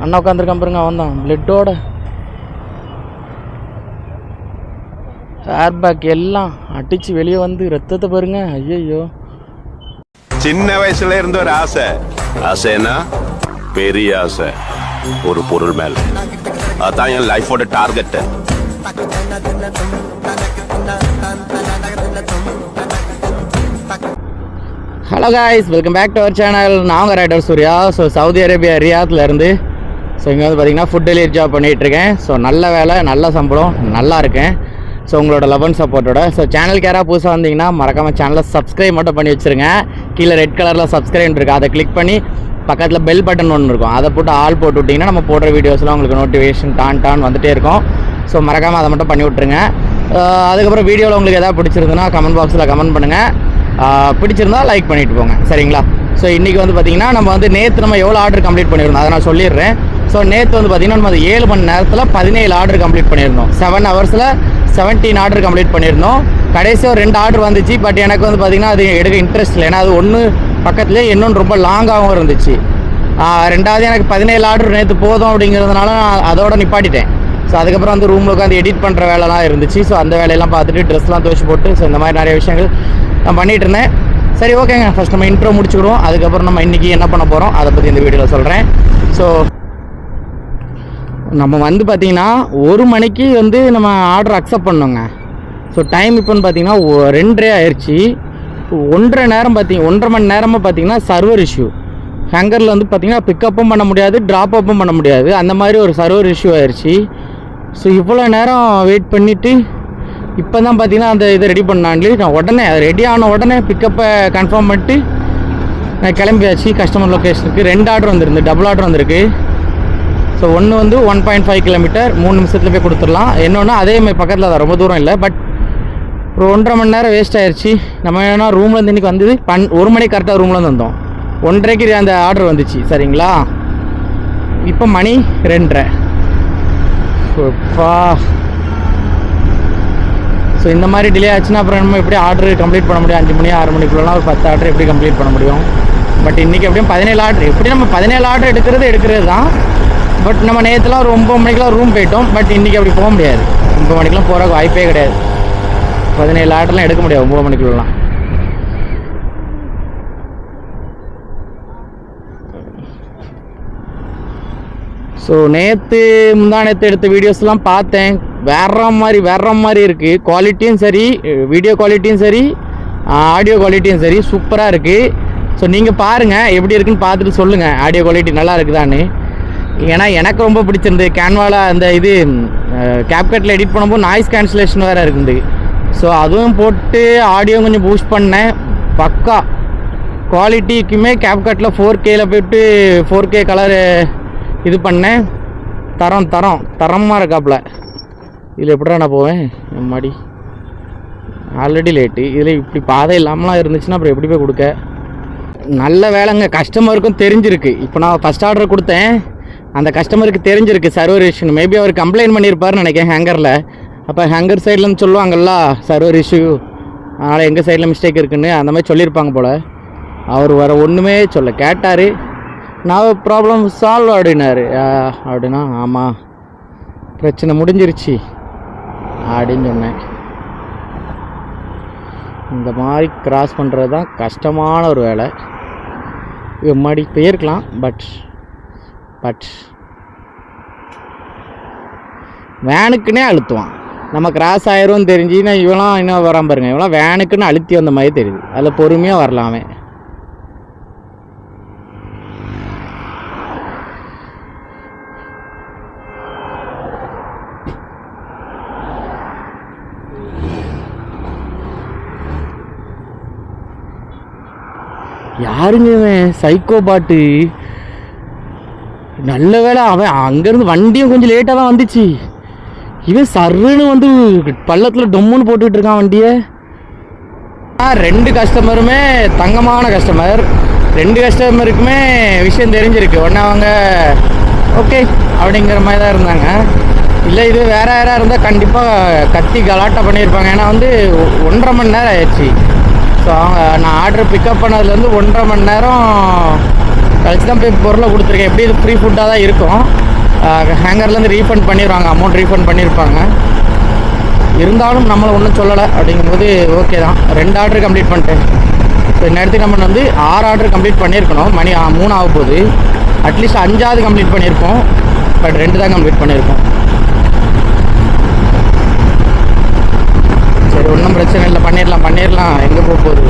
அண்ணா உட்காந்துருக்கான் பாருங்க, அவன் தான் பிளட்டோட ஏர் பேக் எல்லாம் அடிச்சு வெளியே வந்து ரத்தத்தை பாருங்க. ஐயோ, சின்ன வயசுல இருந்த ஒரு ஆசை, ஆசைன்னா பெரிய ஆசை ஒரு பொருள் மேல. அதான் என் லைஃபோட target. Hello guys, welcome back to our channel. நான் உங்கள் rider Surya. So Saudi Arabia ரியாத்லேருந்து ஸோ இங்கே வந்து பார்த்திங்கன்னா ஃபுட் டெலிவரி ஜாப் பண்ணிகிட்ருக்கேன். ஸோ நல்ல வேலை, நல்ல சம்பளம், நல்லா இருக்கேன். ஸோ உங்களோட லவ் அண்ட் சப்போர்ட்டோட. ஸோ சேனலுக்கு யாராவது புதுசாக வந்தீங்கன்னா மறக்காமல் சேனலை சப்ஸ்கிரைப் மட்டும் பண்ணி வச்சுருங்க. கீழே ரெட் கலரில் சப்ஸ்கிரைப் இருக்குது, அதை கிளிக் பண்ணி பக்கத்தில் பெல் பட்டன் ஒன்று இருக்கும், அதை போட்டு ஆல் போட்டு விட்டிங்கன்னா நம்ம போடுற வீடியோஸ்லாம் உங்களுக்கு நோட்டிஃபிகேஷன் டான் வந்துகிட்டே இருக்கும். ஸோ மறக்காமல் அதை மட்டும் பண்ணி விட்ருங்க. அதுக்கப்புறம் வீடியோவில் உங்களுக்கு எதாவது பிடிச்சிருந்துன்னா கமெண்ட் பாக்ஸில் கமெண்ட் பண்ணுங்கள். பிடிச்சிருந்தா லைக் பண்ணிவிட்டு போங்க, சரிங்களா? ஸோ இன்றைக்கி வந்து பார்த்திங்கன்னா நம்ம வந்து நேற்று நம்ம எவ்வளோ ஆர்டர் கம்ப்ளீட் பண்ணியிருந்தோம் அதை நான் சொல்லிடுறேன். ஸோ நேற்று வந்து பார்த்திங்கன்னா நம்ம 7 மணி நேரத்தில் 17 ஆர்டர் கம்ப்ளீட் பண்ணியிருந்தோம். 7 ஹவர்ஸில் 17 ஆர்டர் கம்ப்ளீட் பண்ணியிருந்தோம். கடைசியாக 2 ஆர்டர் வந்துச்சு. பட் எனக்கு வந்து பார்த்திங்கன்னா அது எடுக்க இன்ட்ரெஸ்ட் இல்லை. ஏன்னா அது ஒன்று பக்கத்துலேயே, இன்னொன்று ரொம்ப லாங்காகவும் இருந்துச்சு. ரெண்டாவது எனக்கு 17 ஆர்டர் நேற்று போதும் அப்படிங்கிறதுனால நான் அதோட நிப்பாட்டிட்டேன். ஸோ அதுக்கப்புறம் வந்து ரூமில் உட்காந்து எடிட் பண்ணுற வேலைலாம் இருந்துச்சு. ஸோ அந்த வேலையெல்லாம் பார்த்துட்டு ட்ரெஸ்லாம் துவைச்சி போட்டு ஸோ இந்த மாதிரி நிறைய விஷயங்கள் நான் பண்ணிகிட்டு இருந்தேன். சரி, ஓகேங்க, ஃபஸ்ட் நம்ம இன்ட்ரோ முடிச்சுக்கிடுவோம். அதுக்கப்புறம் நம்ம இன்றைக்கி என்ன பண்ண போகிறோம் அதை பற்றி இந்த வீடியோவில் சொல்கிறேன். ஸோ நம்ம வந்து பார்த்திங்கன்னா 1 மணிக்கு வந்து நம்ம ஆர்டர் அக்செப்ட் பண்ணோங்க. ஸோ டைம் இப்போன்னு பார்த்திங்கன்னா 2:30 ஆயிடுச்சு. 1.5 மணி நேரமாக பார்த்திங்கன்னா சர்வர் இஷ்யூ. ஹேங்கரில் வந்து பார்த்திங்கன்னா பிக்கப்பும் பண்ண முடியாது, ட்ராப் அப்பும் பண்ண முடியாது, அந்த மாதிரி ஒரு சர்வர் இஷ்யூ ஆயிடுச்சு. ஸோ இவ்வளோ நேரம் வெயிட் பண்ணிவிட்டு இப்போ தான் பார்த்திங்கன்னா அந்த இதை ரெடி பண்ணான்லி நான் உடனே அது ரெடி ஆன உடனே பிக்கப்பை கன்ஃபார்ம் பண்ணிட்டு நான் கிளம்பியாச்சு கஸ்டமர் லொக்கேஷனுக்கு. 2 ஆர்டர் வந்துருந்து, டபுள் ஆர்டர் வந்திருக்கு. ஸோ ஒன்று வந்து 1.5 கிலோமீட்டர் 3 நிமிஷத்தில் போய் கொடுத்துடலாம். இன்னொன்று அதே மாதிரி பக்கத்தில் தான், ரொம்ப தூரம் இல்லை. பட் ஒரு 1.5 மணி நேரம் வேஸ்ட் ஆயிடுச்சு. நம்ம ஏன்னா ரூம்லேருந்து இன்றைக்கி வந்தது 1 மணிக்கு கரெக்டாக ரூம்லேருந்து வந்தோம். 1:30க்கு அந்த ஆர்டர் வந்துச்சு, சரிங்களா? இப்போ மணி 2:30. ஸோ இந்த மாதிரி டிலே ஆச்சுன்னா அப்புறம் நம்ம எப்படி ஆர்டர் கம்ப்ளீட் பண்ண முடியும்? 5 மணி 6 மணிக்குள்ளலாம் ஒரு 10 ஆர்டர் எப்படி கம்ப்ளீட் பண்ண முடியும்? பட் இன்றைக்கி எப்படியும் 17 ஆர்டர், எப்படி நம்ம 17 ஆர்டர் எடுக்கிறது தான். பட் நம்ம நேற்றுலாம் ஒரு 9 மணிக்கெலாம் ரூம் போயிட்டோம். பட் இன்றைக்கி அப்படி போக முடியாது. 9 மணிக்கெலாம் போகிறக்கு வாய்ப்பே கிடையாது. 17 ஆர்டர்லாம் எடுக்க முடியாது 9 மணிக்குள்ளலாம். ஸோ முந்தானேற்று எடுத்த வீடியோஸ்லாம் பார்த்தேன். வேற மாதிரி இருக்குது. குவாலிட்டியும் சரி, வீடியோ குவாலிட்டியும் சரி, ஆடியோ குவாலிட்டியும் சரி சூப்பராக இருக்குது. ஸோ நீங்கள் பாருங்கள், எப்படி இருக்குன்னு பார்த்துட்டு சொல்லுங்கள் ஆடியோ குவாலிட்டி நல்லா இருக்குதான்னு. ஏன்னா எனக்கு ரொம்ப பிடிச்சிருந்து. கேன்வாவில் அந்த இது கேப்கட்டில் எடிட் பண்ணும்போது நாய்ஸ் கேன்சலேஷன் வேறு இருக்குது. ஸோ அதுவும் போட்டு ஆடியோ கொஞ்சம் பூஸ்ட் பண்ணேன். பக்கா குவாலிட்டிக்குமே கேப்கட்டில் 4Kயில் போய்ட்டு 4K கலரு இது பண்ணேன். தரமாக இருக்காப்புல. இதில் எப்படா நான் போவேன்? மாடி ஆல்ரெடி லேட்டு. இதில் இப்படி பாதை இல்லாமலாம் இருந்துச்சுன்னா அப்புறம் எப்படி போய் கொடுக்க? நல்ல வேலைங்க, கஸ்டமருக்கும் தெரிஞ்சிருக்கு. இப்போ நான் ஃபஸ்ட் ஆர்டர் கொடுத்தேன், அந்த கஸ்டமருக்கு தெரிஞ்சிருக்கு சர்வர் இஷ்யூன்னு. மேபி அவர் கம்ப்ளைண்ட் பண்ணியிருப்பாருன்னு நினைக்கிறேன் ஹேங்கரில். அப்போ ஹேங்கர் சைட்லேருந்து சொல்லுவாங்கள்ல சர்வர் இஷ்யூ, அதனால் எங்கள் சைடில் மிஸ்டேக் இருக்குன்னு அந்த மாதிரி சொல்லியிருப்பாங்க போல். அவர் வர ஒன்றுமே சொல்ல கேட்டார். நான் ப்ராப்ளம் சால்வ் அப்படின்னா ஆமாம் பிரச்சனை முடிஞ்சிருச்சு அப்படின்னு சொன்னேன். இந்த மாதிரி கிராஸ் பண்ணுறது தான் கஷ்டமான ஒரு வேலை. முன்னாடி போயிருக்கலாம். பட் வேனுக்குன்னே அழுத்துவான். நம்ம கிராஸ் ஆயிரும் தெரிஞ்சுன்னா இவெல்லாம் இன்னும் வராம பாருங்க. இவெல்லாம் வேனுக்குன்னு அழுத்தி வந்த மாதிரி தெரியுது. அதில் பொறுமையாக வரலாமே. யாருங்க இவன்? சைக்கோ பாட்டு. நல்ல வேலை அவன் அங்கேருந்து வண்டியும் கொஞ்சம் லேட்டாக தான் வந்துச்சு. இவன் சர்ன்னு வந்து பள்ளத்தில் டொம்முன்னு போட்டுக்கிட்டு இருக்கான் வண்டியை. 2 கஸ்டமருமே தங்கமான கஸ்டமர். 2 கஸ்டமருக்குமே விஷயம் தெரிஞ்சிருக்கு. உடனே அவங்க ஓகே அப்படிங்கிற மாதிரி தான் இருந்தாங்க. இல்லை இது வேறு யாராக இருந்தால் கண்டிப்பாக கத்தி கலாட்டா பண்ணியிருப்பாங்க. ஏன்னா வந்து 1.5 மணி நேரம் ஆயிடுச்சு. ஸோ அவங்க நான் ஆர்டர் பிக்கப் பண்ணதுலேருந்து 1.5 மணி நேரம் கழிச்சு தான் போய் பொருளை கொடுத்துருக்கேன். எப்படி இது ஃப்ரீ ஃபுட்டாக தான் இருக்கும். ஹேங்கர்லேருந்து ரீஃபண்ட் பண்ணிடுவாங்க, அமௌண்ட் ரீஃபண்ட் பண்ணியிருப்பாங்க. இருந்தாலும் நம்மளை ஒன்றும் சொல்லலை. அப்படிங்கும்போது ஓகே தான். 2 ஆர்டர் கம்ப்ளீட் பண்ணிட்டேன். ஸோ இந்நேரத்துக்கு நம்ம வந்து 6 ஆர்டர் கம்ப்ளீட் பண்ணியிருக்கணும். மணி 3 ஆக போகுது. அட்லீஸ்ட் 5ஆவது கம்ப்ளீட் பண்ணியிருக்கோம். பட் 2 தான் கம்ப்ளீட் பண்ணியிருக்கோம். சரி, ஒன்றும் பிரச்சனை இல்லை, பண்ணிடலாம். எங்கே போக போகுது?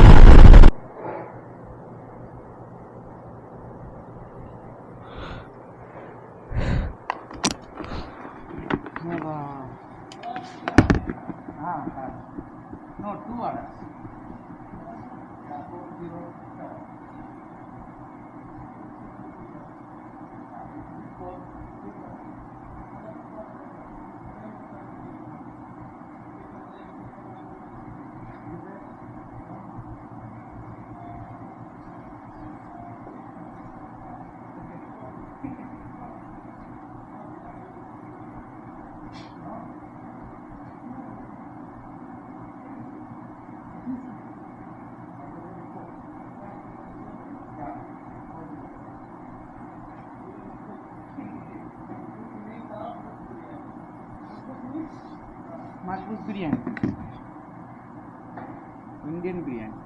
No, 2 orders. Mashroom biryani, Indian biryani.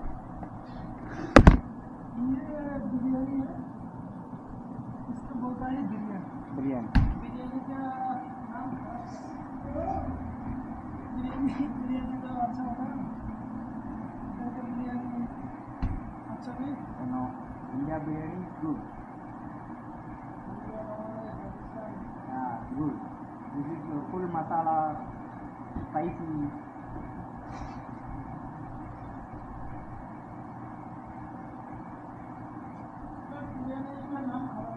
ये बिरयानी है, इसको बोलता है बिरयानी। बिरयानी का नाम बिरयानी तो अच्छा होता है। बिरयानी अच्छा नहीं? No, India biryani good. Good. This is full masala, spicy. Biryani का नाम खराब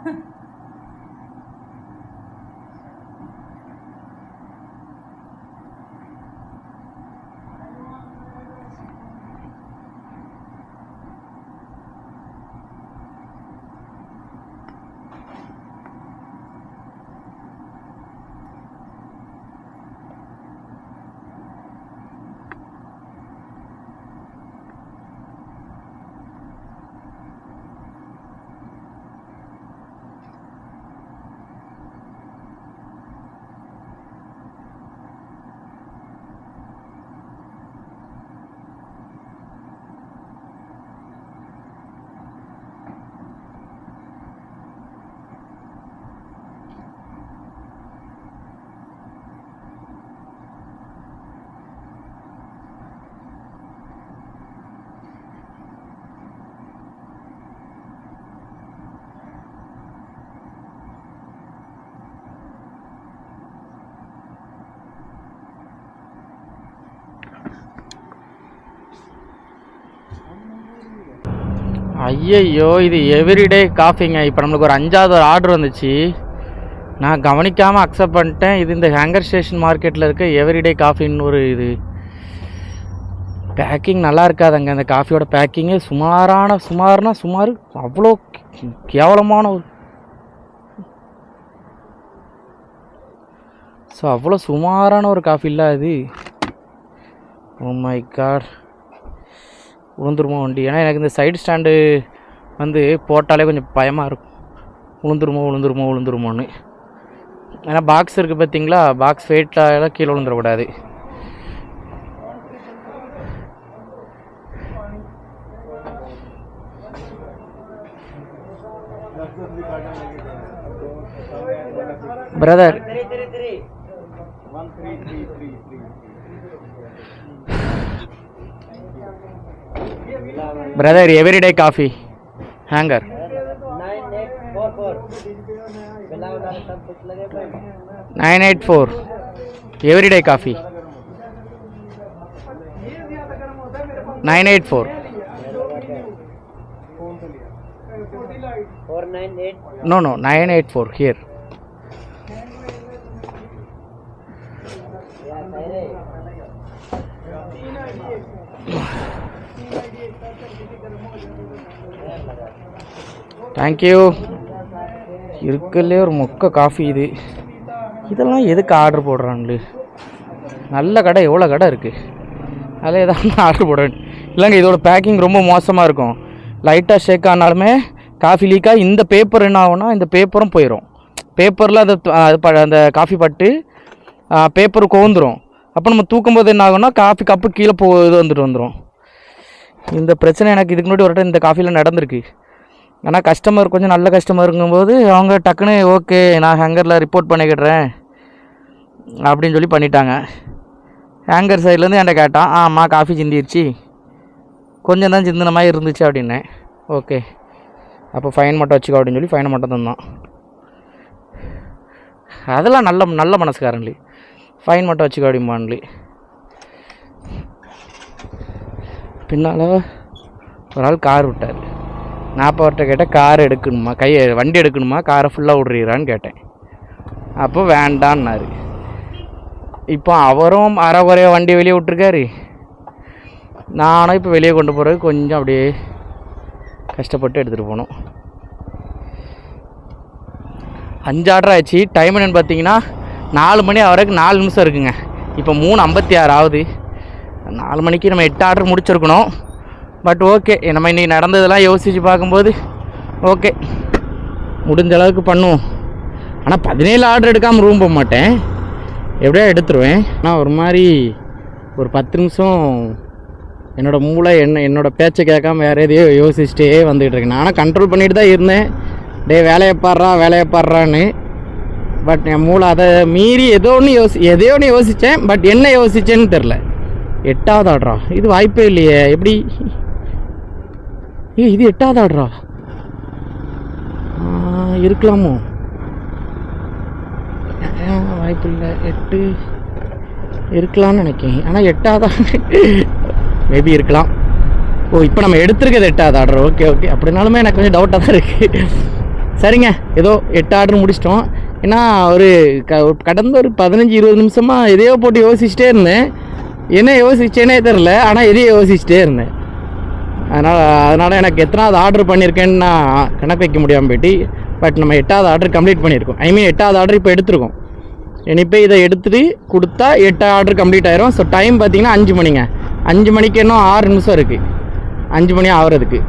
है। ஐயையோ, இது எவ்ரிடே காஃபிங்க. இப்போ நம்மளுக்கு ஒரு 5ஆவது ஆர்டர் வந்துச்சு. நான் கவனிக்காமல் அக்செப்ட் பண்ணிட்டேன். இது இந்த ஹேங்கர் ஸ்டேஷன் மார்க்கெட்டில் இருக்க எவ்ரிடே காஃபின்னு ஒரு இது. பேக்கிங் நல்லா இருக்காதுங்க. அந்த காஃபியோட பேக்கிங்கு சுமார் அவ்வளோ கேவலமான ஒரு அவ்வளோ சுமாரான ஒரு காஃபி இல்லை அது. ஓ மை காட், விழுந்துருமோ வண்டி. ஏன்னா எனக்கு இந்த சைடு ஸ்டாண்டு வந்து போட்டாலே கொஞ்சம் பயமாக இருக்கும். விழுந்துருமோன்னு. ஏன்னா பாக்ஸ் இருக்குது பார்த்தீங்களா, பாக்ஸ் வெயிட்டாக கீழே விழுந்துடக்கூடாது. Brother, brother everyday coffee hanger 984 everyday coffee 984 no 984 here. Thank you. இருக்குல்லே ஒரு மொக்க காஃபி இது. இதெல்லாம் எதுக்கு ஆர்டர் போடுறாங்களு? நல்ல கடை எவ்வளோ கடை இருக்குது, அதில் ஏதாவது ஆர்டர் போடுறேன். இல்லைங்க, இதோட பேக்கிங் ரொம்ப மோசமாக இருக்கும். லைட்டாக ஷேக் ஆனாலுமே காஃபி லீக்காக இந்த பேப்பர் என்ன ஆகும்னா இந்த பேப்பரும் போயிடும். பேப்பரில் அந்த காஃபி பட்டு பேப்பர் கோந்துடும். அப்போ நம்ம தூக்கும்போது என்ன ஆகும்னா காஃபி கப்பு கீழே வந்துடும். இந்த பிரச்சனை எனக்கு இதுக்கு முன்னாடி ஒரு டைம் இந்த காஃபியில் நடந்திருக்கு. ஆனால் கஸ்டமர் கொஞ்சம் நல்ல கஸ்டமருங்கும்போது அவங்க டக்குன்னு ஓகே நான் ஹேங்கரில் ரிப்போர்ட் பண்ணிக்கிடுறேன் அப்படின்னு சொல்லி பண்ணிட்டாங்க. ஹேங்கர் சைட்லேருந்து என்கிட்ட கேட்டான், ஆமா காஃபி சிந்திடுச்சு, கொஞ்சம் தான் சிந்தின மாதிரி இருந்துச்சு அப்படின்னேன். ஓகே அப்போ ஃபைன் மட்டும் வச்சுக்கோ அப்படின்னு சொல்லி ஃபைனை மட்டும் தந்தான். அதெல்லாம் நல்ல நல்ல மனசுக்காரன்லி. ஃபைன் மட்டும் வச்சுக்கோ அப்படிம்பான்லி. பின்னால் ஒரு ஆள் கார் விட்டார். நான் அப்போ அவர்கிட்ட கேட்டேன், கார் எடுக்கணுமா, வண்டி எடுக்கணுமா, காரை ஃபுல்லாக விட்றீரான்னு கேட்டேன். அப்போ வேண்டான்னாரு. இப்போ அவரும் அரைக்குறைய வண்டி வெளியே விட்டுருக்காரு. நானும் இப்போ வெளியே கொண்டு போகிறது கொஞ்சம் அப்படியே கஷ்டப்பட்டு எடுத்துகிட்டு போகணும். 5 ஆர்டர் ஆச்சு. டைம் என்னென்னு பார்த்தீங்கன்னா 4 மணி ஆகிறதுக்கு 4 நிமிஷம் இருக்குங்க. இப்போ 3:56 ஆகுது. 4 மணிக்கு நம்ம 8 ஆர்டர் முடிச்சிருக்கணும். பட் ஓகே, நம்ம இன்றைக்கி நடந்ததெல்லாம் யோசித்து பார்க்கும்போது ஓகே முடிஞ்ச அளவுக்கு பண்ணுவோம். ஆனால் 17 ஆர்டர் எடுக்காமல் ரூம் போக மாட்டேன், எப்படியா எடுத்துருவேன். ஆனால் ஒரு மாதிரி ஒரு 10 நிமிஷம் என்னோடய மூளை என்னோடய பேச்சை கேட்காம வேறு எதையோ யோசிச்சுட்டே வந்துகிட்டு இருக்கேன். நானும் கண்ட்ரோல் பண்ணிட்டு தான் இருந்தேன், வேலையை பாடுறான்னு. பட் என் மூளை அதை மீறி எதையோ ஒன்று யோசித்தேன். பட் என்ன யோசித்தேன்னு தெரில. 8வது ஆர்டரா? இது வாய்ப்பே இல்லையே. எப்படி இது 8வது ஆர்டரா இருக்கலாமோ? வாய்ப்பு இல்லை, 8 இருக்கலாம்னு நினைக்கிறேன். ஆனால் 8வது மேபி இருக்கலாம். ஓ இப்போ நம்ம எடுத்துருக்கிறது 8வது ஆர்டர். ஓகே அப்படின்னாலுமே எனக்கு கொஞ்சம் டவுட்டாக தான் இருக்குது. சரிங்க, ஏதோ 8 ஆர்டர் முடிச்சிட்டோம். ஏன்னா கடந்த ஒரு 15-20 நிமிஷமாக எதையோ போட்டு யோசிச்சுட்டே இருந்தேன். என்ன யோசிச்சேனே தெரில, ஆனால் எதையோ யோசிச்சுட்டே இருந்தேன். அதனால் எனக்கு எத்தனாவது ஆர்டர் பண்ணியிருக்கேன்னு நான் கணக்கு வைக்க முடியாமல் போயிட்டு. பட் நம்ம 8வது ஆர்டர் கம்ப்ளீட் பண்ணியிருக்கோம். 8வது ஆர்டர் இப்போ எடுத்துருக்கோம். இப்போ இதை எடுத்துகிட்டு கொடுத்தா 8 ஆர்டர் கம்ப்ளீட் ஆயிரும். ஸோ டைம் பார்த்தீங்கன்னா 5 மணிங்க. 5 மணிக்கு இன்னும் 6 நிமிஷம் இருக்குது. 5 மணி ஆகிறதுக்கு.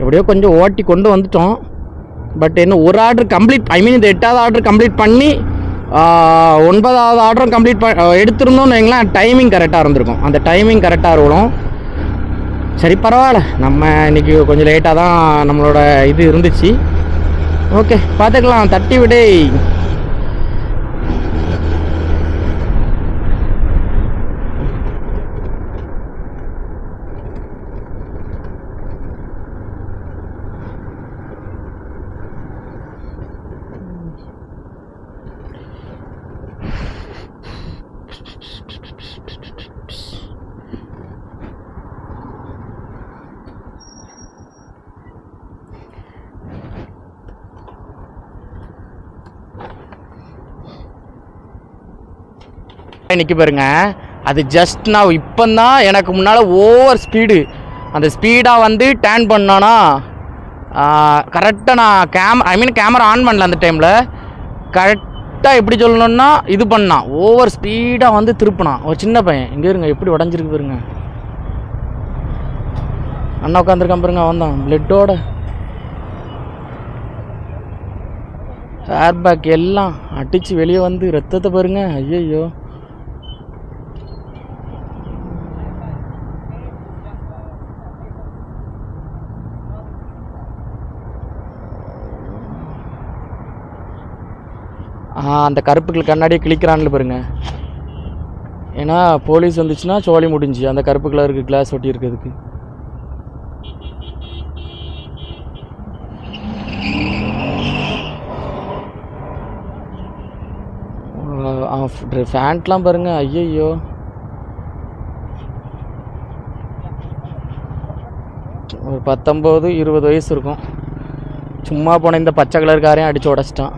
எப்படியோ கொஞ்சம் ஓட்டி கொண்டு வந்துட்டோம். பட் இன்னும் ஒரு ஆர்டர் கம்ப்ளீட் இந்த 8வது ஆர்டர் கம்ப்ளீட் பண்ணி 9வது ஆர்டரும் கம்ப்ளீட் எடுத்துருந்தோம்னு வைங்களேன், டைமிங் கரெக்டாக இருந்திருக்கும். அந்த டைமிங் கரெக்டாக இருக்கணும். சரி பரவாயில்ல, நம்ம இன்றைக்கி கொஞ்சம் லேட்டாக தான் நம்மளோட இது இருந்துச்சு. ஓகே பார்த்துக்கலாம். தட்டி விடே. நிற்க பாருங்க, அது ஜஸ்ட் நான் இப்போ தான் எனக்கு முன்னால் ஓவர் ஸ்பீடு. அந்த ஸ்பீடாக வந்து டேர்ன் பண்ணோன்னா கரெக்டாக நான் கேமரா ஆன் பண்ணல அந்த டைமில். கரெக்டாக எப்படி சொல்லணுன்னா இது பண்ணான், ஓவர் ஸ்பீடாக வந்து திருப்பினான். ஒரு சின்ன பையன் இங்கே இருங்க, எப்படி உடஞ்சிருக்கு பாருங்க. அண்ணா உட்காந்துருக்கான் பாருங்க, அவன் தான் பிளட்டோட ஏர் பேக் எல்லாம் அடித்து வெளியே வந்து ரத்தத்தை பாருங்க. ஐயோ அந்த கருப்புகள் கண்ணாடியை கிளிக்கிறான்னு பாருங்க. ஏன்னா போலீஸ் வந்துச்சுன்னா சோழி முடிஞ்சு அந்த கருப்பு கலருக்கு கிளாஸ் ஒட்டி இருக்கிறதுக்கு. ஃபேண்ட்லாம் பாருங்க. ஐயோ ஒரு 19-20 வயசு இருக்கும். சும்மா போன இந்த பச்சை கலர் காரையும் அடித்து உடச்சிட்டான்.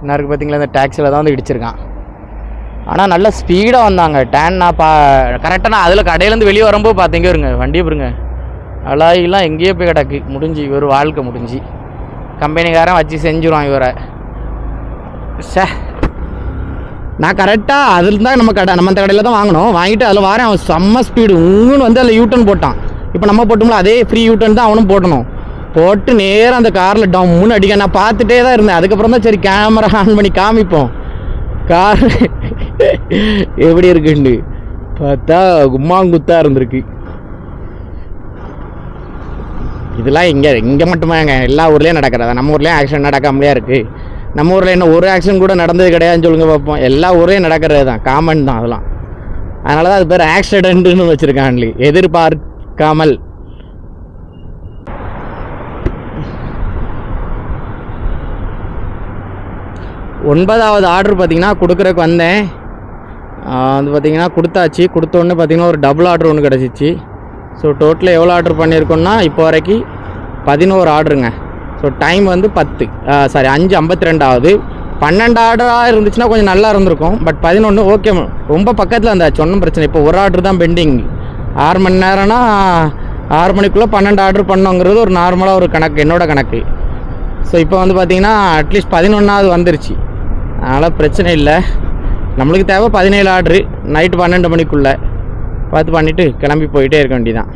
என்ன இருக்குது பார்த்தீங்களா, இந்த டாக்ஸியில் தான் வந்து இடிச்சிருக்கான். ஆனால் நல்லா ஸ்பீடாக வந்தாங்க. நான் கரெக்டாக நான் அதில் கடையிலேருந்து வெளியே வரும்போது பார்த்தீங்க இருங்க, வண்டியை பாருங்க, அலாயெல்லாம் எங்கேயோ போய் கிடக்கு. முடிஞ்சு இவர் வாழ்க்கை முடிஞ்சு. கம்பெனிக்காரன் வச்சு செஞ்சுருவான் இவரை. சே, நான் கரெக்டாக அதில் தான் நம்ம அந்த கடையில் தான் வாங்கினோம். வாங்கிட்டு அதில் வாரேன், அவன் செம்ம ஸ்பீடு ஊன்னு வந்து அதில் யூட்டன் போட்டான். இப்போ நம்ம போட்டோம்ல அதே ஃப்ரீ யூட்டன் தான் அவனும் போட்டணும். போட்டு நேராக அந்த காரில் டம்முன்னு அடிக்க நான் பார்த்துட்டே தான் இருந்தேன். அதுக்கப்புறம் தான் சரி கேமரா ஆன் பண்ணி காமிப்போம் கார் எப்படி இருக்குன்னு பார்த்தா கும்மாங்குத்தாக இருந்திருக்கு. இதெல்லாம் இங்கே மட்டுமாங்க, எல்லா ஊர்லேயும் நடக்கிறதா? நம்ம ஊர்லேயும் ஆக்சிடென்ட் நடக்காமலே இருக்குது. நம்ம ஊரில் என்ன ஒரு ஆக்சிடென்ட் கூட நடந்தது கிடையாதுன்னு சொல்லுங்க பார்ப்போம். எல்லா ஊர்லேயும் நடக்கிறது தான், காமன் தான் அதெல்லாம். அதனால தான் அது பேர் ஆக்சிடென்ட்னு வச்சுருக்கான்லி, எதிர்பார்க்காமல். ஒன்பதாவது ஆர்டர் பார்த்திங்கன்னா கொடுக்குறக்கு வந்தேன். அது பார்த்திங்கன்னா கொடுத்தாச்சு. கொடுத்தோடனே பார்த்திங்கன்னா ஒரு டபுள் ஆர்டர் ஒன்று கிடச்சிச்சு. ஸோ டோட்டலாக எவ்வளோ ஆர்டர் பண்ணியிருக்கோன்னா இப்போ வரைக்கும் 11 ஆர்டருங்க. ஸோ டைம் வந்து 5:52 ஆகுது. 12 ஆர்டராக இருந்துச்சுன்னா கொஞ்சம் நல்லா இருந்திருக்கும். பட் 11 ஓகே, ரொம்ப பக்கத்தில் இருந்தாச்சு, ஒன்றும் பிரச்சனை. இப்போ ஒரு ஆர்டர் தான் பெண்டிங். 6 மணி நேரம்னா 6 மணிக்குள்ளே 12 ஆர்டர் பண்ணோங்கிறது ஒரு நார்மலாக ஒரு கணக்கு, என்னோட கணக்கு. ஸோ இப்போ வந்து பார்த்திங்கன்னா அட்லீஸ்ட் 11ஆவது வந்துருச்சு. அதனால் பிரச்சனை இல்லை. நம்மளுக்கு தேவை 17 ஆர்டரு நைட்டு 12 மணிக்குள்ளே பார்த்து பண்ணிவிட்டு கிளம்பி போயிட்டே இருக்க வேண்டியதான்.